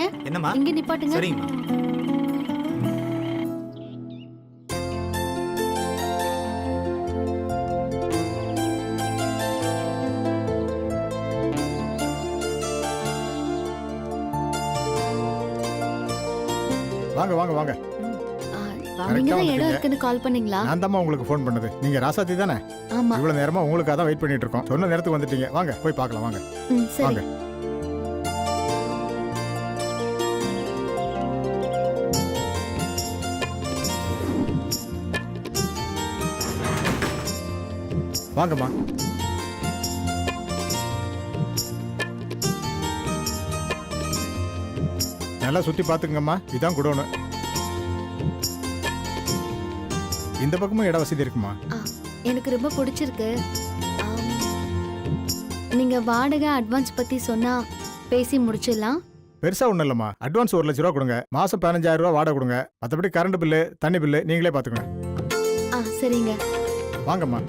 அண்ணே என்னம்மா? இங்க நிப்பாட்டுங்க. சரிங்கம்மா. வாங்க வாங்க வாங்க. நீங்க தான் இடம் இருக்குன்னு கால் பண்ணீங்களா? நான் தான் உங்களுக்கு ஃபோன் பண்ணது. நீங்க ராசாத்தி தானே? ஆமா. இவ்வளவு நேரமா உங்களுக்காக தான் வெயிட் பண்ணிட்டு இருக்கோம். சொன்ன நேரத்துக்கு வந்துட்டீங்க. வாங்க போய் பார்க்கலாம் வாங்க. சரி. வாங்க. வாங்கம்மா. நல்லா சுத்தி பாத்துக்கங்கம்மா. இதான் குடோனு. இந்த பக்கமும் இட வசதி இருக்குமா? எனக்கு ரொம்ப பிடிச்சிருக்கு. நீங்க வாடகை அட்வான்ஸ் பத்தி சொன்னா பேசி முடிச்சிடலாம். பெருசா ஒண்ணும் இல்லம்மா. அட்வான்ஸ் 1 லட்ச ரூபா கொடுங்க. மாசம் 15,000 ரூபா வாடகை கொடுங்க. மற்றபடி கரண்ட் பில்லு தண்ணி பில்லு நீங்களே பாத்துக்கங்க. சரிங்க. வாங்கம்மா.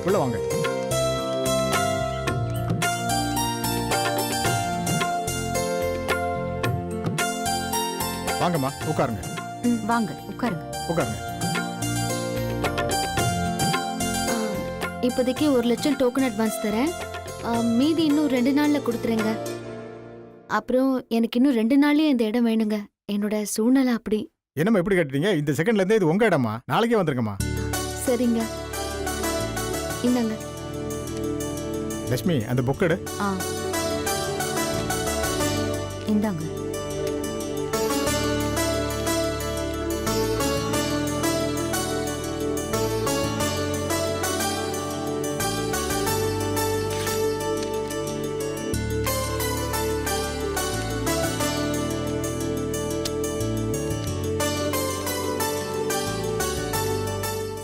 உள்ள வாங்க. வாங்கம்மா உட்காருங்க. வாங்க உட்காருங்க. உட்காருங்க. இப்போதைக்கு 1 லட்சம் டோக்கன் அட்வான்ஸ் தரேன். மீதி இன்னும் 2 நாள்ல கொடுத்துருங்க. அப்புறம் எனக்கு இன்னும் 2 நாள்லயே இந்த இடம் வேணுங்க. என்னோட சூழ்நிலை அப்படி. என்னம்மா எப்படி கட்டுறீங்க? இந்த செகண்ட்ல இருந்தே இது உங்க இடமா? நாளைக்கே வந்துருங்கம்மா. சரிங்க. இந்தாங்க. லட்சுமி அந்த புக் எடு. இந்தாங்க.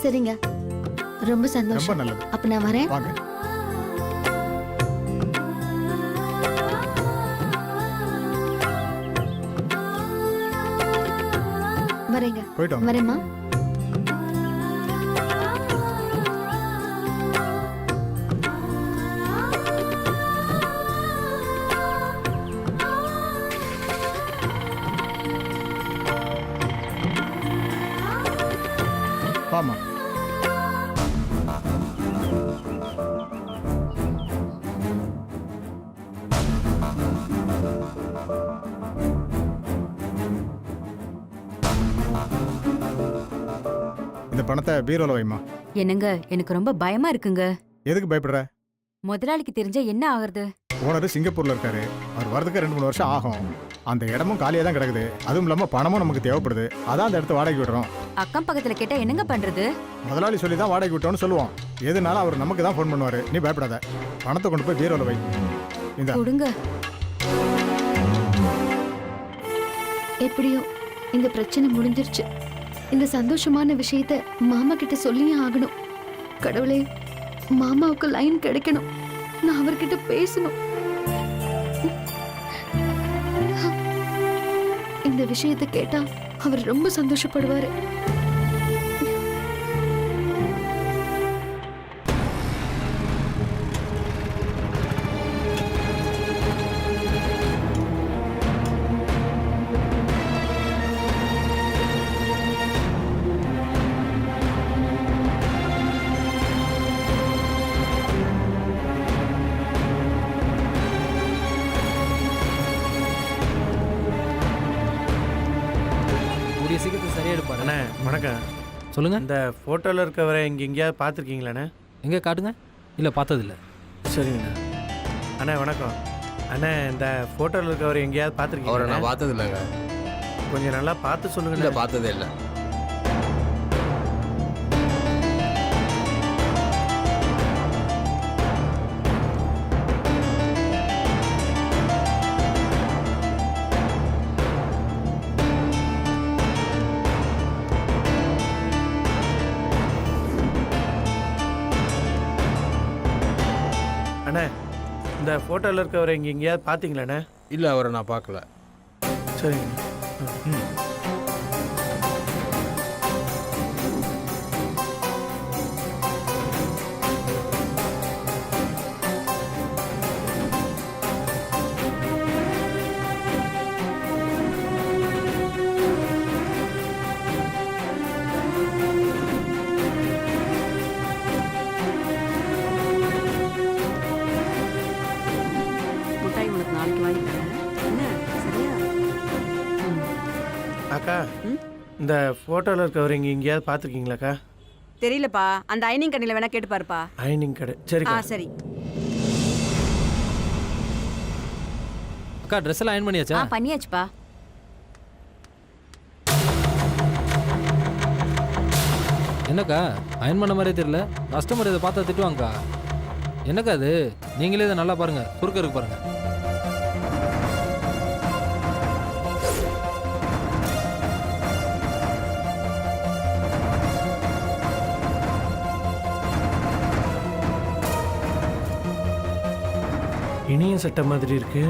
சரிங்க. ரொம்ப சந்தோஷம். ரொம்ப நல்லது. அப்ப நான் வரேன். வாங்க. வரேங்க. போய்ட்டு வாங்க. வரேம்மா. வாமா. இந்த பணத்தை பீரோல வைமா. என்னங்க எனக்கு ரொம்ப பயமா இருக்குங்க. எதுக்கு பயப்படுற? முதலாளிக்கு தெரிஞ்சா என்ன ஆகுறது? ஓனர் சிங்கப்பூர்ல இருக்காரு. அவர் வரதுக்கு 2-3 வருஷம் ஆகும். அந்த இடமும் காலியா தான் கிடக்குது. அதுவும் இல்லாம பணமும் நமக்கு தேவைப்படுது. அதான் அந்த இடத்த வாடகை விடுறோம். அக்கம் பக்கத்துல கேட்டா என்னங்க பண்றது? முதலாளி சொல்லி தான் வாடகை விட்டோம்னு சொல்லுவோம். எதுனாலும் அவர் நமக்கு தான் ஃபோன் பண்ணுவாரு. நீ பயப்படாத. பணத்தை கொண்டு போய் பீரோல வை. இந்த கொடுங்க. எப்படியோ இந்த பிரச்சனை முடிஞ்சிருச்சு. இந்த சந்தோஷமான விஷயத்த மாமா கிட்ட சொல்லியே ஆகணும். கடவுளே, மாமாவுக்கு லைன் கிடைக்கணும். நான் அவர்கிட்ட பேசணும். இந்த விஷயத்தை கேட்டா அவர் ரொம்ப சந்தோஷப்படுவாரு. சீக்கிரத்தை சரியா எடுப்பாரு. அண்ணே வணக்கம். சொல்லுங்க. இந்த ஃபோட்டோவில் இருக்கவரை இங்கே எங்கேயாவது பார்த்துருக்கீங்களாண்ணே? எங்கே காட்டுங்க. இல்லை பார்த்ததில்ல. சரிங்கண்ணா. அண்ணே வணக்கம். அண்ணே இந்த ஃபோட்டோவில் இருக்கவரை எங்கேயாவது பார்த்துருக்கீங்க? அவரை நான் பார்த்தது இல்லைங்க. கொஞ்சம் நல்லா பார்த்து சொல்லுங்க. இல்லை பார்த்ததே இல்லை. அண்ணே இந்த ஃபோட்டோவில் இருக்கவரை இங்கே எங்கேயாவது பார்த்தீங்களாண்ணே? இல்லை அவரை நான் பார்க்கல. சரிங்க. அக்கா ம்? இந்த ஃபோட்டோவில் இருக்கவர் இங்கே எங்கேயாவது பார்த்துருக்கீங்களாக்கா? தெரியலப்பா, அந்த ஐனிங் கடையில் வேணா கேட்டு பாருப்பா. ஐனிங் கடை ஆ சரிக்கா. சரி. அக்கா ட்ரெஸ் எல்லாம் அயன் பண்ணியாச்சா? பண்ணியாச்சுப்பா. என்னக்கா அயன் பண்ண மாதிரியே தெரியல. கஸ்டமர் இதை பார்த்தா திட்டுவாங்கக்கா. என்னக்கா அது? நீங்களே இதை நல்லா பாருங்க, சுருக்க இருக்கு பாருங்க. இனியும் சட்டை மாதிரி இருக்கு.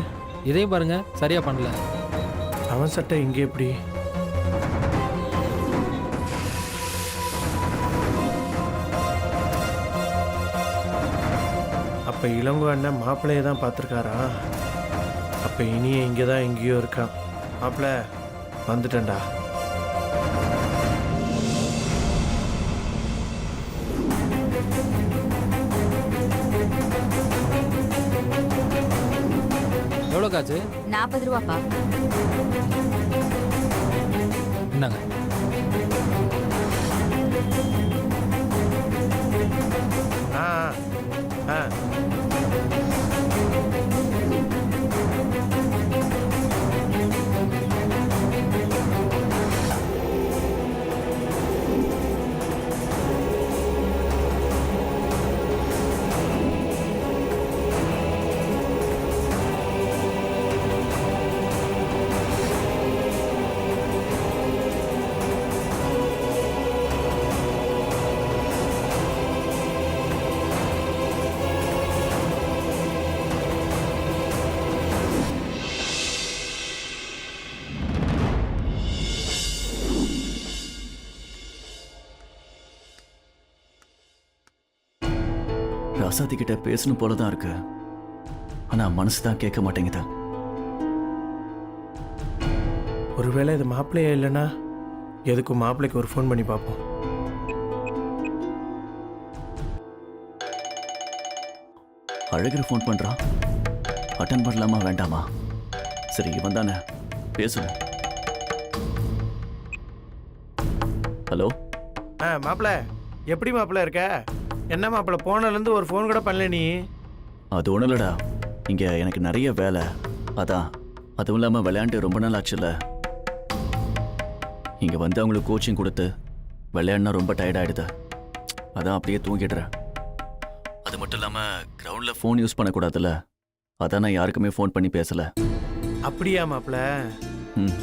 இதையும் பாருங்க, சரியா பண்ணல. அவன் சட்டை இங்கே எப்படி? அப்ப இளங்கோ அண்ணன் மாப்பிள்ளையை தான் பார்த்துருக்காரா? அப்ப இனிய இங்கே தான் எங்கேயோ இருக்கான். மாப்பிள்ள வந்துட்டேன்டா. எவ்வளோ காச்சு? 40 ரூபாப்பா. என்னங்க? ஆ ஆ ராசாத்தி கிட்ட பேசணும் போலதான் இருக்கு, ஆனா மனசு தான் கேட்க மாட்டேங்குது. ஒருவேளை இது மாப்பிள்ளையே இல்லைன்னா எதுக்கும் மாப்பிள்ளைக்கு ஒரு ஃபோன் பண்ணி பார்ப்போம். அழகிற ஃபோன் பண்றான், அட்டன் பண்ணலாமா வேண்டாமா? சரி இவன் தானே, பேசுவோம். ஹலோ. மாப்பிள்ள எப்படி மாப்பிள்ள இருக்க? என்ன மாப்பிள்ள போனதுலேருந்து ஒரு ஃபோன் கூட பண்ணல நீ? அது ஒன்றும் இல்லடா, இங்கே எனக்கு நிறைய வேலை, அதான். அதுவும் இல்லாமல் விளையாண்டு ரொம்ப நாள் ஆச்சுல்ல, இங்கே வந்து அவங்களுக்கு கோச்சிங் கொடுத்து விளையாடினா ரொம்ப டயர்டாயிடுது, அதான் அப்படியே தூங்கிடுறேன். அது மட்டும் இல்லாமல் கிரவுண்டில் ஃபோன் யூஸ் பண்ணக்கூடாதுல்ல, அதான் நான் யாருக்குமே ஃபோன் பண்ணி பேசலை. அப்படியா மாப்பிள்ள? ம்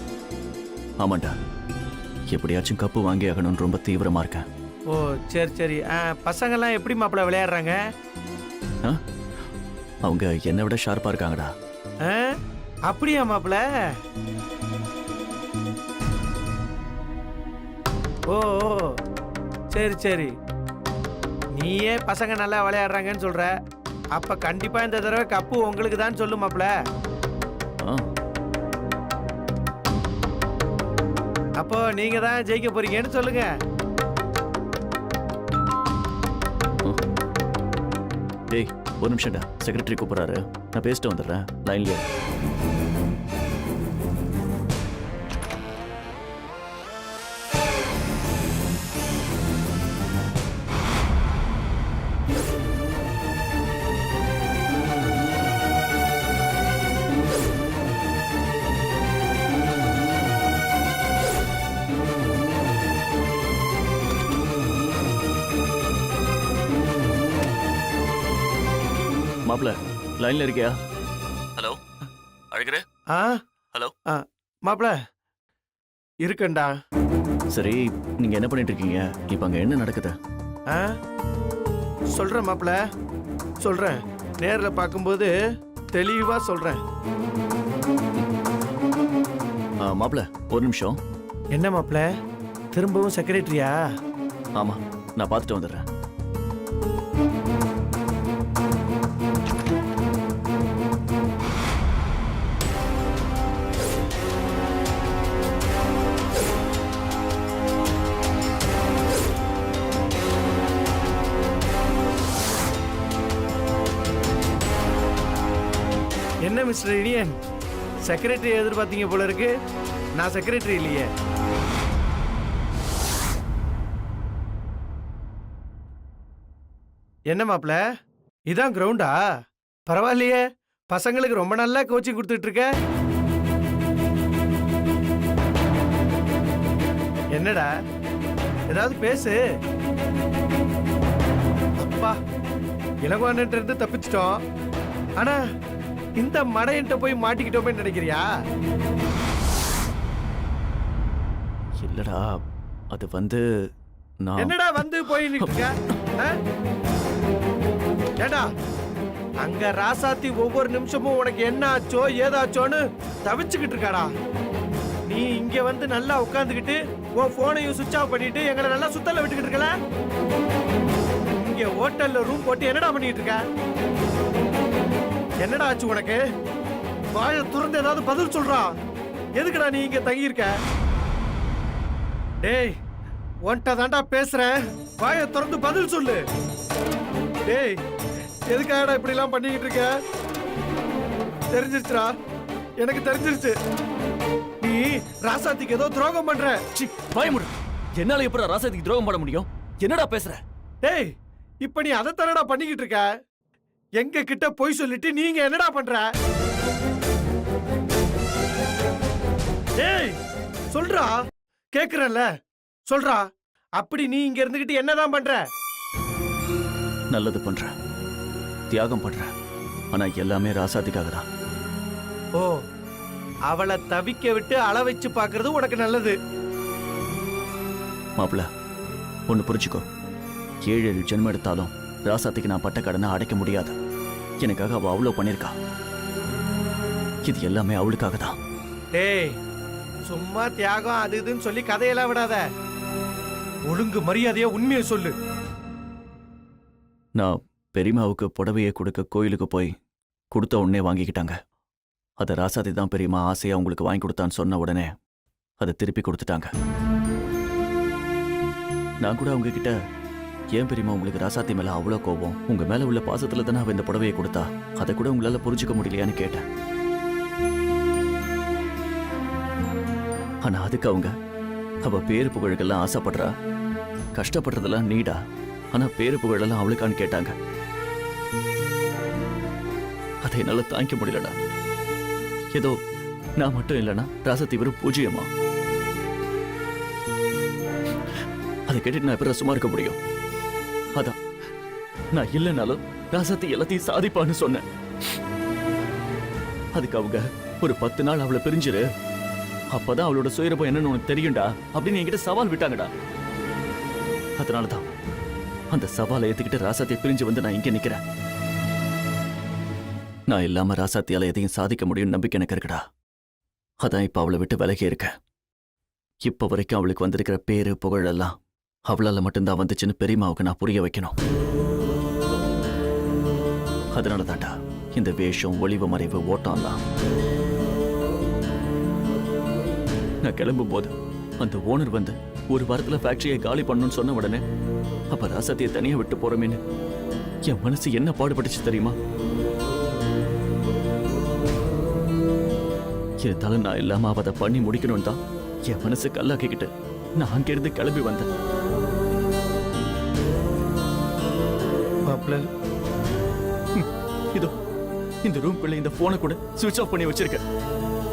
ஆமாண்டா, எப்படியாச்சும் கப்பு வாங்கி ஆகணும்னு ரொம்ப தீவிரமாக இருக்கேன். ஓ சரி சரி. பசங்கள்லாம் எப்படி மாப்பிள்ள விளையாடுறாங்க? அவங்க என்னை விட ஷார்ப்பாக இருக்காங்கடா. அப்படியா மாப்பிள்ள? ஓ சரி சரி. நீயே பசங்க நல்லா விளையாடுறாங்கன்னு சொல்ற, அப்ப கண்டிப்பா இந்த தடவை கப்பு உங்களுக்கு தான் சொல்லு மாப்பிள்ள. அப்போ நீங்க தான் ஜெயிக்க போறீங்கன்னு சொல்லுங்க. டேய் ஒரு நிமிஷம்டா, செக்ரட்டரி கூப்பிட்றாரு, நான் பேசிட்டு வந்துடுறேன், லைன்லயே. மாப்பிள்ள லைன்ல இருக்கியா? ஹலோ அழகிற. ஹலோ. மாப்பிள்ள இருக்கண்டா. சரி நீங்க என்ன பண்ணிட்டு இருக்கீங்க இப்ப? அங்க என்ன நடக்குது? சொல்றேன் மாப்பிள்ள, சொல்றேன். நேரில் பார்க்கும்போது தெளிவா சொல்றேன். மாப்பிள்ள ஒரு நிமிஷம். என்ன மாப்பிள்ள, திரும்பவும் செக்ரட்டரியா? ஆமா, நான் பார்த்துட்டு வந்துடுறேன். என்ன மிஸ்டர் இனியன், செக்ரட்டரி எதிர்பார்த்தீங்க போல இருக்கு. நான் செக்ரட்டரி இல்லையே. என்ன மாப்ள இதான் கிரவுண்டா? பரவாயில்லையே, பசங்களுக்கு ரொம்ப நல்லா கோச்சிங் கொடுத்துட்டு இருக்க. என்னடா ஏதாவது பேசு. அப்பா, இளவான்ட்டு இருந்து தப்பிச்சிட்டோம். ஆனா இந்த மடையன்ட்ட போய் மாட்டிக்கிட்டோமே நினைக்கிறியா? இல்லடா, அது வந்து நான் என்னடா வந்து போய் நிற்க? ஏடா, அங்க ராசாத்தி ஒவ்வொரு நிமிஷமும் உனக்கு என்ன ஆச்சோ ஏதாச்சோன்னு தவிச்சுக்கிட்டு இருக்காடா. நீ இங்க வந்து நல்லா உட்காந்துக்கிட்டு உன் போனையும் சுவிட்ச் ஆஃப் பண்ணிட்டு எங்களை நல்லா சுத்தல விட்டுக்கிட்டு இருக்கல. இங்க ஹோட்டல்ல ரூம் போட்டு என்னடா பண்ணிட்டு இருக்க? என்னடா ஆச்சு உனக்கு? வாயை துறந்து ஏதாவது பதில் சொல்றா. எதுக்குடா நீ இங்க தங்கி இருக்க? டேய், உன்கிட்ட தாண்டா பேசுறேன், வாயை திறந்து பதில் சொல்லு. டேய், எதுக்காகடா இப்படி எல்லாம் பண்ணிக்கிட்டு இருக்க? தெரிஞ்சிருச்சுடா, எனக்கு தெரிஞ்சிருச்சு. நீ ராசாத்திக்கு ஏதோ துரோகம் பண்ற. சி, பயமுடு. என்னால எப்படா ராசாத்திக்கு துரோகம் பண்ண முடியும்? என்னடா பேசுற? டேய், இப்ப நீ அதை தானடா பண்ணிக்கிட்டு இருக்க. எங்க கிட்ட பொய் சொல்லிட்டு நீங்க என்னடா பண்ற? டேய், சொல்றா, கேக்குறேன்ல, சொல்றா. அப்படி நீ இங்க இருந்துகிட்டு என்னதான் பண்ற? நல்லது பண்ற, தியாகம் பண்ற. ஆனா எல்லாமே ராசாத்திக்காக தான். ஓ, அவளை தவிக்க விட்டு அள வச்சு பாக்குறது உனக்கு நல்லது. மாப்பிள்ள, ஒன்னு புரிச்சுக்கோ. 7 ஜென்மம் எடுத்தாலும் ராசாத்திக்கு நான் பட்ட கடனை அடைக்க முடியாது. எனக்காக அவ அவ்வளவு பண்ணிருக்கா. இது எல்லாமே அவளுக்காக தான். டேய், சும்மா தியாகம் அது இதுன்னு சொல்லி கதையெல்லாம் விடாத. ஒழுங்கு மரியாதையா உண்மையை சொல்லு. நான் பெரியம்மாவுக்கு புடவையை கொடுக்க கோயிலுக்கு போய் கொடுத்த உடனே வாங்கிக்கிட்டாங்க. அதை ராசாத்தி தான் பெரியம்மா ஆசையா உங்களுக்கு வாங்கி கொடுத்தான்னு சொன்ன உடனே அதை திருப்பி கொடுத்துட்டாங்க. நான் கூட அவங்க கிட்ட, ஏன் பெரியம்மா உங்களுக்கு ராசாத்தி மேல அவ்வளோ கோபம்? உங்க மேல உள்ள பாசத்துல தானே அவ இந்த புடவையை கொடுத்தா, அதை கூட உங்களால புரிஞ்சுக்க முடியலையான்னு கேட்டேன். ஆனா அதுக்கு அவங்க, அவ பேரு புகழுக்கெல்லாம் ஆசைப்படுறா, கஷ்டப்படுறதெல்லாம் நீடா, ஆனா பேரு புகழெல்லாம் அவளுக்கான்னு கேட்டாங்க. அதை என்னால தாங்கிக்க முடியலடா. ஏதோ நான் மட்டும் இல்லைன்னா ராசாத்தி வெறும் பூஜ்ஜியமா? அதை கேட்டுட்டு நான் எப்ப சும்மா இருக்க முடியும்? அதான் நான் இல்லைனாலும் ராசாத்தி எல்லாத்தையும் சாதிப்பான்னு சொன்னேன். அதுக்கு அவங்க, ஒரு 10 நாள் அவளை பிரிஞ்சிரு, அப்பதான் அவளோட சுயரூபம் என்னன்னு உனக்கு தெரியும்டா அப்படின்னு என்கிட்ட சவால் விட்டாங்கடா. அதனாலதான் அந்த சவாலை ஏத்துக்கிட்டு ராசாத்தியை பிரிஞ்சு வந்து நான் இங்க நிக்கிறேன். நான் இல்லாம ராசாத்தியால எதையும் சாதிக்க முடியும் நம்பிக்கை எனக்கு இருக்குடா. அதான் இப்ப அவளை விட்டு விலகி இருக்கேன். இப்ப வரைக்கும் அவளுக்கு வந்திருக்கிற பேரு புகழ் எல்லாம் அவளால மட்டும்தான் வந்துச்சுன்னு பெரியம்மாவுக்கு நான் புரிய வைக்கணும். அதனால தாண்டா இந்த வேஷம், ஒளிவு மறைவு, ஓட்டம்லாம். நான் கிளம்பும் போது அந்த ஓனர் வந்து ஒரு வாரத்துல ஃபேக்டரியை காலி பண்ணணும்னு சொன்ன உடனே, அப்ப ராசாத்தியை தனியா விட்டு போறமேன்னு என் மனசு என்ன பாடுபட்டுச்சு தெரியுமா? இருந்தாலும் நான் இல்லாம அவ அதை பண்ணி முடிக்கணும் தான் என் மனசு கல்லாக்கிக்கிட்டு நான் அங்கிருந்து கிளம்பி வந்தேன். மாப்ள, இதோ இந்த ரூம்குள்ள இந்த போனை கூட சுவிட்ச் ஆஃப் பண்ணி வச்சிருக்கேன்.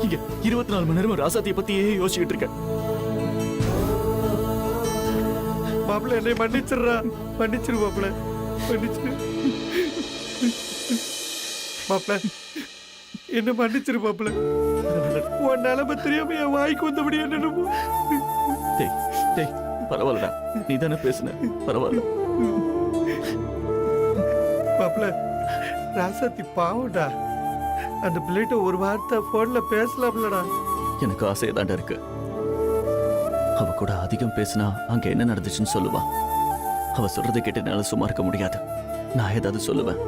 இங்க 24 மணி நேரம் ராசாத்தியை பத்தியே யோசிச்சுட்டு இருக்கேன். மாப்ள, என்னை மன்னிச்சிடுறா. மன்னிச்சிரு மாப்ள, மன்னிச்சிரு மாப்ள, என்ன மன்னிச்சிரு மாப்ள. உன் நிலைமை தெரியாம என் வாய்க்கு வந்தபடி என்னமோ. டேய் டேய், பரவாயில்லடா, நீ தானே பேசுன, பரவாயில்ல. மாப்ள, ராசாத்தி பாவம்டா. அந்த பிள்ளைகிட்ட ஒரு வார்த்தை போன்ல பேசலாம்லடா. எனக்கு ஆசையதாண்டா இருக்கு. அவ கூட அதிகம் பேசினா அங்க என்ன நடந்துச்சுன்னு சொல்லுவா. அவ சொல்றதை கேட்டு என்னால சும்மா இருக்க முடியாது. நான் ஏதாவது சொல்லுவேன்.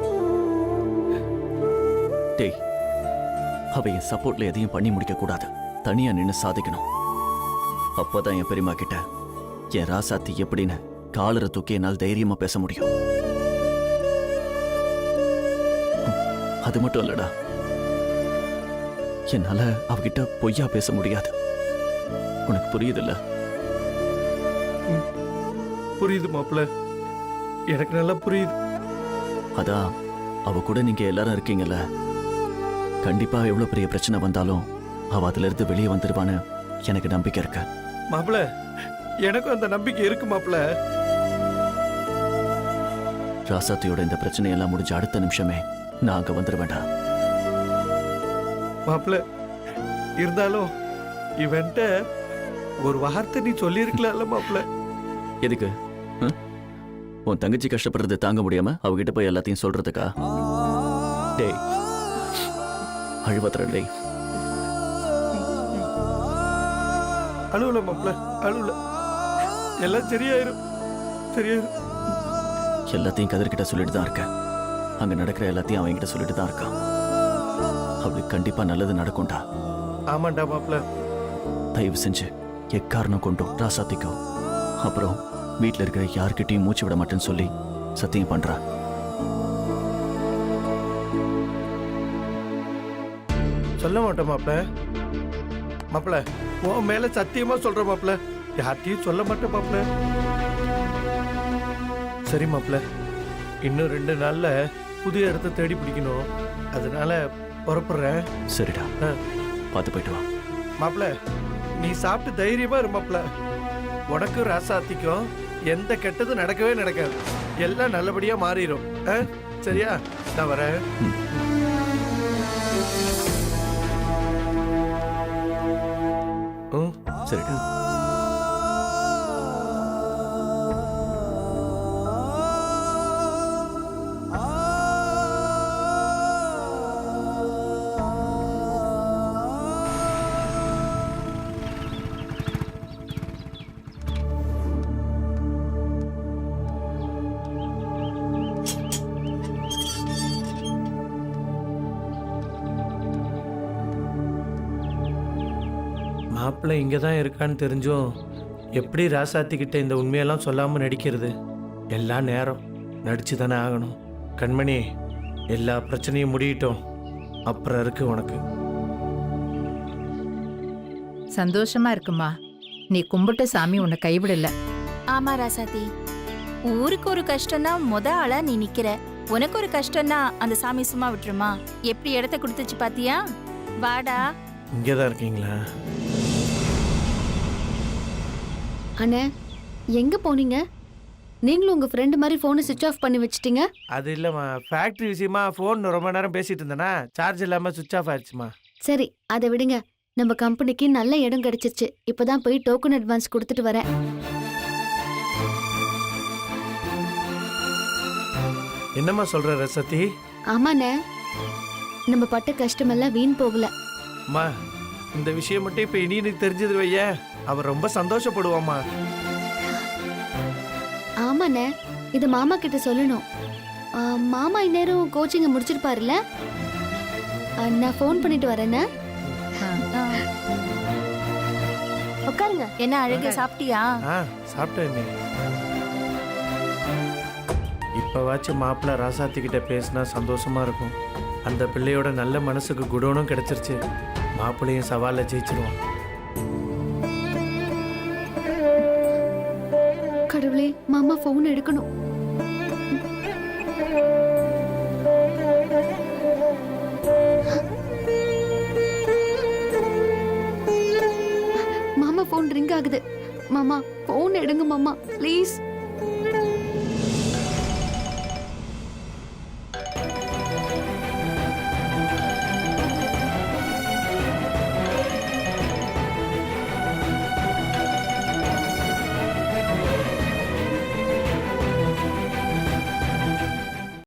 டேய், அவ என் சப்போர்ட்ல எதையும் பண்ணி முடிக்க கூடாது. தனியா நின்னு சாதிக்கணும். அப்பதான் என் பெரியம்மா கிட்ட என் ராசாத்தி எப்படின்னு காலரை தூக்கி என்னால் தைரியமா பேச முடியும். அது மட்டும் இல்லடா, என்னால அவகிட்ட பொய்யா பேச முடியாது. உனக்கு புரியுதுல்ல? புரியுது மாப்ள, எனக்கு நல்லா புரியுது. அதான் அவ கூட நீங்க எல்லாரும் இருக்கீங்கல்ல, கண்டிப்பா எவ்வளவு பெரிய பிரச்சனை வந்தாலும் அவ அதுல இருந்து வெளியே வந்துருவான்னு எனக்கு நம்பிக்கை இருக்கு. மாப்பிள, எனக்கும் அந்த நம்பிக்கை இருக்கு மாப்பிள. ராசாத்தியோட இந்த பிரச்சனையெல்லாம் முடிஞ்ச அடுத்த நிமிஷமே நான் அங்க வந்துருவேண்டா. மாப்பிள, இருந்தாலும் இவன்ட்ட ஒரு வார்த்தை நீ சொல்லியிருக்கலாம்ல மாப்பிள. எதுக்கு? உன் தங்கச்சி கஷ்டப்படுறது தாங்க முடியாம அவகிட்ட போய் எல்லாத்தையும் சொல்றதுக்கா? டேய், அழுவத்திர டேய். அழுவல மாப்பிள, அழுவல. எல்லாம் சரியாயிரும், சரியாயிரும். எல்லாத்தையும் கதிர்கிட்ட சொல்லிட்டு தான் இருக்கேன். அங்க நடக்கிற எல்லாத்தையும் அவன்கிட்ட சொல்லிட்டு தான் இருக்கான். அவளுக்கு கண்டிப்பா நல்லது நடக்கும்டா. ஆமாண்டா மாப்பிள. தயவு செஞ்சு எக்காரணம் கொண்டும் ராசாத்திக்கோ, அப்புறம் வீட்டில் இருக்கிற யார்கிட்டையும் மூச்சு விட மாட்டேன்னு சொல்லி சத்தியம் பண்றா. சொல்ல மாட்டேன் மாப்பிள. மாப்பிள, உன் மேல சத்தியமா சொல்ற மாப்பிள, யார்கிட்டயும் சொல்ல மாட்டேன் மாப்பிள. சரி மாப்பிள, இன்னும் 2 நாள்ல புதிய இடத்த தேடி பிடிக்கணும். அதனால புறப்படுறேன். சரிடா, பார்த்து போயிட்டு வா. மாப்பிள, நீ சாப்பிட்டு தைரியமா இரு மாப்பிள. உனக்கும் ராசாத்திக்கும் எந்த கெட்டதும் நடக்கவே நடக்காது. எல்லாம் நல்லபடியா மாறிடும். சரியா? நான் வரேன். சரிடா. மாப்பிள்ளை இங்கே தான் இருக்கான்னு தெரிஞ்சும் எப்படி ராசாத்திக்கிட்ட இந்த உண்மையெல்லாம் சொல்லாமல் நடிக்கிறது? எல்லாம் நேரம் நடிச்சு தானே ஆகணும். கண்மணி, எல்லா பிரச்சனையும் முடியட்டும், அப்புறம் இருக்கு உனக்கு. சந்தோஷமா இருக்குமா? நீ கும்பிட்ட சாமி உன்னை கைவிடல. ஆமா ராசாத்தி, ஊருக்கு ஒரு கஷ்டம்னா ஆளா நீ நிக்கிற. உனக்கு ஒரு கஷ்டம்னா அந்த சாமி சும்மா விட்டுருமா? எப்படி இடத்த கொடுத்துச்சு பாத்தியா? வாடா. இங்கே தான் இருக்கீங்களா? அண்ணே, எங்க போனீங்க? நீங்களும் உங்க ஃப்ரெண்டு மாதிரி போனை சுவிட்ச் ஆஃப் பண்ணி வச்சிட்டீங்க. அது இல்லைம்மா, ஃபேக்ட்ரி விஷயமா ஃபோன் ரொம்ப நேரம் பேசிட்டு இருந்தேனா, சார்ஜ் இல்லாமல் சுவிட்ச் ஆஃப் ஆயிடுச்சுமா. சரி, அதை விடுங்க. நம்ம கம்பெனிக்கு நல்ல இடம் கிடைச்சிருச்சு. இப்பதான் போய் டோக்கன் அட்வான்ஸ் கொடுத்துட்டு வரேன். என்னம்மா சொல்ற ரசதி? ஆமாண்ணே, நம்ம பட்ட கஷ்டமெல்லாம் வீண் போகல. அம்மா, இந்த விஷயம் மட்டும் இப்போ இனியனுக்கு தெரிஞ்சது வைய, அவர் ரொம்ப சந்தோஷப்படுவாம்மா. ஆமாண்ணே, இது மாமா கிட்ட சொல்லணும். மாமா இந்நேரம் கோச்சிங்க முடிச்சிருப்பாருல்ல. நான் ஃபோன் பண்ணிட்டு வரேண்ணே. உட்காருங்க. என்ன அழகு, சாப்பிட்டியா? சாப்பிட்டேன். நீ இப்போவாச்சும் மாப்பிள்ளை ராசாத்திக்கிட்ட பேசினா சந்தோஷமா இருக்கும். அந்த பிள்ளையோட நல்ல மனசுக்கு குடோனும் கிடைச்சிருச்சு. மாப்பிள்ளையும் சவாலை ஜெயிச்சிருவான். கடவுளே, மாமா ஃபோன் எடுக்கணும். மாமா ஃபோன் ரிங் ஆகுது. மாமா ஃபோன் எடுங்க மாமா, ப்ளீஸ்.